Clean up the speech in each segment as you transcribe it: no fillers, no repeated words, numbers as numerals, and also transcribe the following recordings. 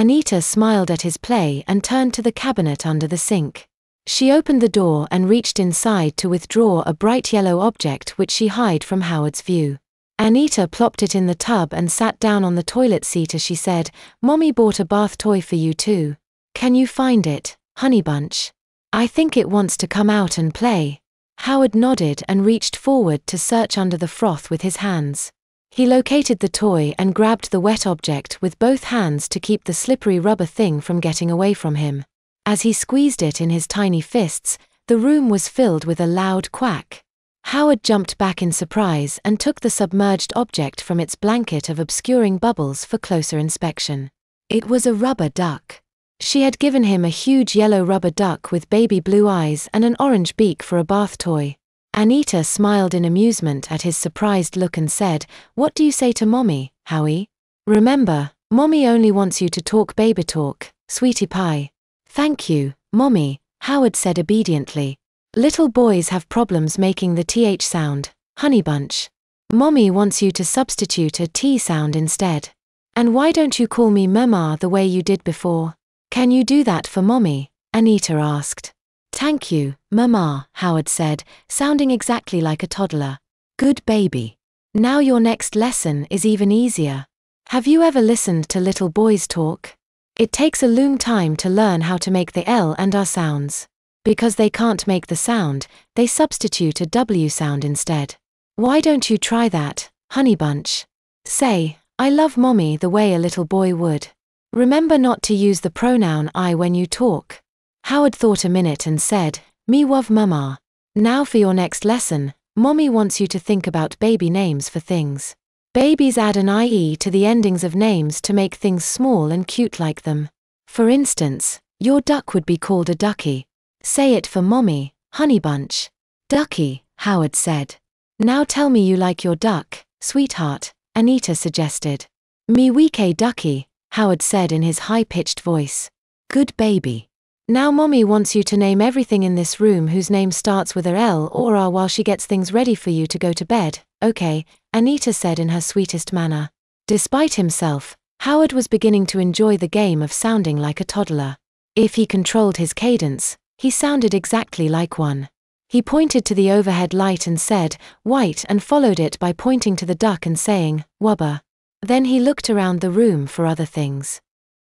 Anita smiled at his play and turned to the cabinet under the sink. She opened the door and reached inside to withdraw a bright yellow object which she hid from Howard's view. Anita plopped it in the tub and sat down on the toilet seat as she said, "Mommy bought a bath toy for you too. Can you find it, Honeybunch? I think it wants to come out and play." Howard nodded and reached forward to search under the froth with his hands. He located the toy and grabbed the wet object with both hands to keep the slippery rubber thing from getting away from him. As he squeezed it in his tiny fists, the room was filled with a loud quack. Howard jumped back in surprise and took the submerged object from its blanket of obscuring bubbles for closer inspection. It was a rubber duck. She had given him a huge yellow rubber duck with baby blue eyes and an orange beak for a bath toy. Anita smiled in amusement at his surprised look and said, "What do you say to Mommy, Howie? Remember, Mommy only wants you to talk baby talk, sweetie pie." "Thank you, Mommy," Howard said obediently. "Little boys have problems making the th sound, Honeybunch. Mommy wants you to substitute a t sound instead. And why don't you call me Mama the way you did before? Can you do that for Mommy?" Anita asked. "Thank you, Mama," Howard said, sounding exactly like a toddler. "Good baby. Now your next lesson is even easier. Have you ever listened to little boys talk? It takes a long time to learn how to make the L and R sounds. Because they can't make the sound, they substitute a W sound instead. Why don't you try that, Honeybunch? Say, 'I love Mommy' the way a little boy would. Remember not to use the pronoun I when you talk." Howard thought a minute and said, "Me love Mama. Now for your next lesson, Mommy wants you to think about baby names for things. Babies add an IE to the endings of names to make things small and cute like them. For instance, your duck would be called a ducky. Say it for Mommy, Honeybunch." "Ducky," Howard said. "Now tell me you like your duck, sweetheart," Anita suggested. "Me weeke ducky," Howard said in his high-pitched voice. "Good baby. Now Mommy wants you to name everything in this room whose name starts with a L or R while she gets things ready for you to go to bed, okay?" Anita said in her sweetest manner. Despite himself, Howard was beginning to enjoy the game of sounding like a toddler. If he controlled his cadence, he sounded exactly like one. He pointed to the overhead light and said, "White," and followed it by pointing to the duck and saying, "Wubba." Then he looked around the room for other things.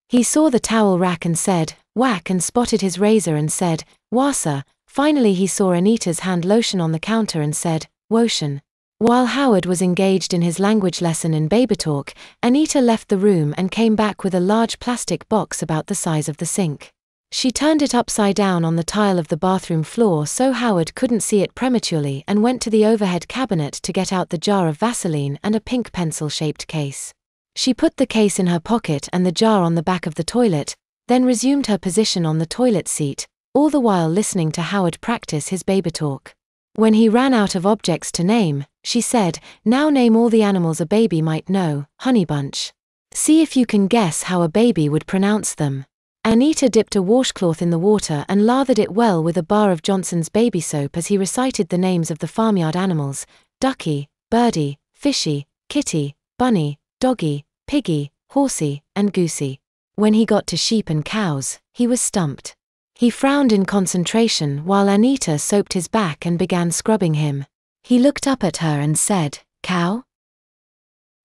He saw the towel rack and said, "Whack," and spotted his razor and said, "Wassa." Finally he saw Anita's hand lotion on the counter and said, "Wotion." While Howard was engaged in his language lesson in baby talk, Anita left the room and came back with a large plastic box about the size of the sink. She turned it upside down on the tile of the bathroom floor so Howard couldn't see it prematurely and went to the overhead cabinet to get out the jar of Vaseline and a pink pencil-shaped case. She put the case in her pocket and the jar on the back of the toilet, then resumed her position on the toilet seat, all the while listening to Howard practice his baby talk. When he ran out of objects to name, she said, "Now name all the animals a baby might know, Honeybunch. See if you can guess how a baby would pronounce them." Anita dipped a washcloth in the water and lathered it well with a bar of Johnson's baby soap as he recited the names of the farmyard animals: ducky, birdie, fishy, kitty, bunny, doggy, piggy, horsey, and goosey. When he got to sheep and cows, he was stumped. He frowned in concentration while Anita soaped his back and began scrubbing him. He looked up at her and said, "Cow?"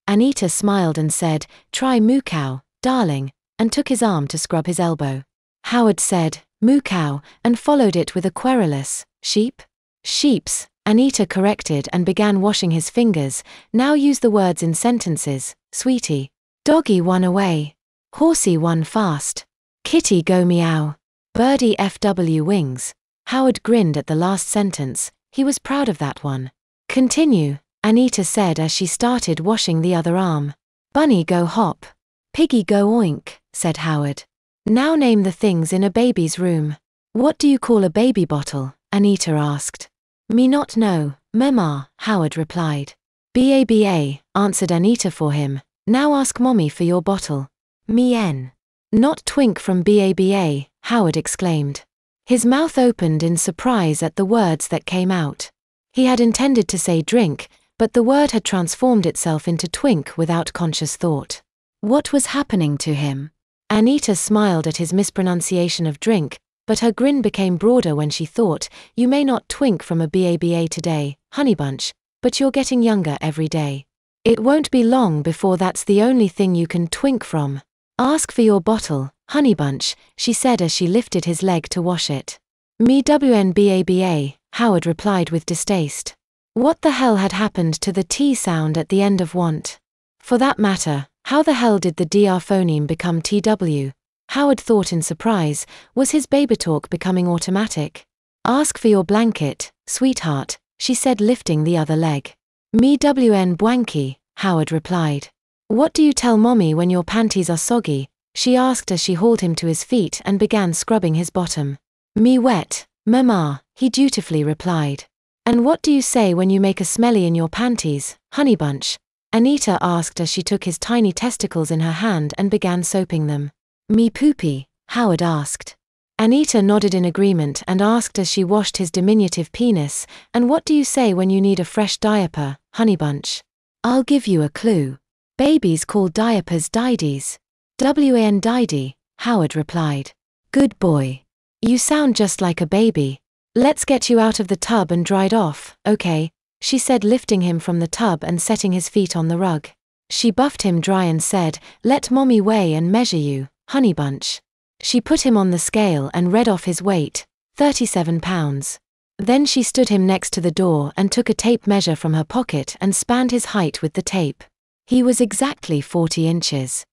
Anita smiled and said, "Try moo cow, darling," and took his arm to scrub his elbow. Howard said, "Moo cow," and followed it with a querulous, "Sheep?" "Sheeps," Anita corrected and began washing his fingers. "Now use the words in sentences, sweetie. Doggy won away. Horsey won fast. Kitty go meow. Birdie FW wings." Howard grinned at the last sentence. He was proud of that one. "Continue," Anita said as she started washing the other arm. "Bunny go hop. Piggy go oink," said Howard. "Now name the things in a baby's room." "What do you call a baby bottle?" Anita asked. "Me not know, Mama," Howard replied. "Baba," answered Anita for him. "Now ask Mommy for your bottle." "Me n. Not Twink from Baba," Howard exclaimed. His mouth opened in surprise at the words that came out. He had intended to say drink, but the word had transformed itself into twink without conscious thought. What was happening to him? Anita smiled at his mispronunciation of drink, but her grin became broader when she thought, you may not twink from a BABA today, Honeybunch, but you're getting younger every day. It won't be long before that's the only thing you can twink from. Ask for your bottle, Honeybunch, she said as she lifted his leg to wash it. Me WNBABA, Howard replied with distaste. What the hell had happened to the T sound at the end of want? For that matter, how the hell did the DR phoneme become TW? Howard thought in surprise, was his baby talk becoming automatic? Ask for your blanket, sweetheart, she said lifting the other leg. Me WN Bwanky, Howard replied. What do you tell mommy when your panties are soggy? She asked as she hauled him to his feet and began scrubbing his bottom. Me wet, mama, he dutifully replied. And what do you say when you make a smelly in your panties, Honeybunch? Anita asked as she took his tiny testicles in her hand and began soaping them. Me poopy, Howard asked. Anita nodded in agreement and asked as she washed his diminutive penis, and what do you say when you need a fresh diaper, Honeybunch? I'll give you a clue. Babies call diapers didies. WAN didie, Howard replied. Good boy. You sound just like a baby. Let's get you out of the tub and dried off, okay? She said lifting him from the tub and setting his feet on the rug. She buffed him dry and said, let mommy weigh and measure you, Honeybunch. She put him on the scale and read off his weight, 37 pounds. Then she stood him next to the door and took a tape measure from her pocket and spanned his height with the tape. He was exactly 40 inches.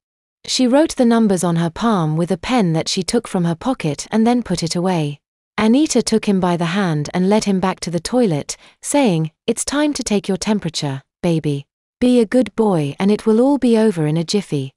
She wrote the numbers on her palm with a pen that she took from her pocket and then put it away. Anita took him by the hand and led him back to the toilet, saying, it's time to take your temperature, baby. Be a good boy and it will all be over in a jiffy.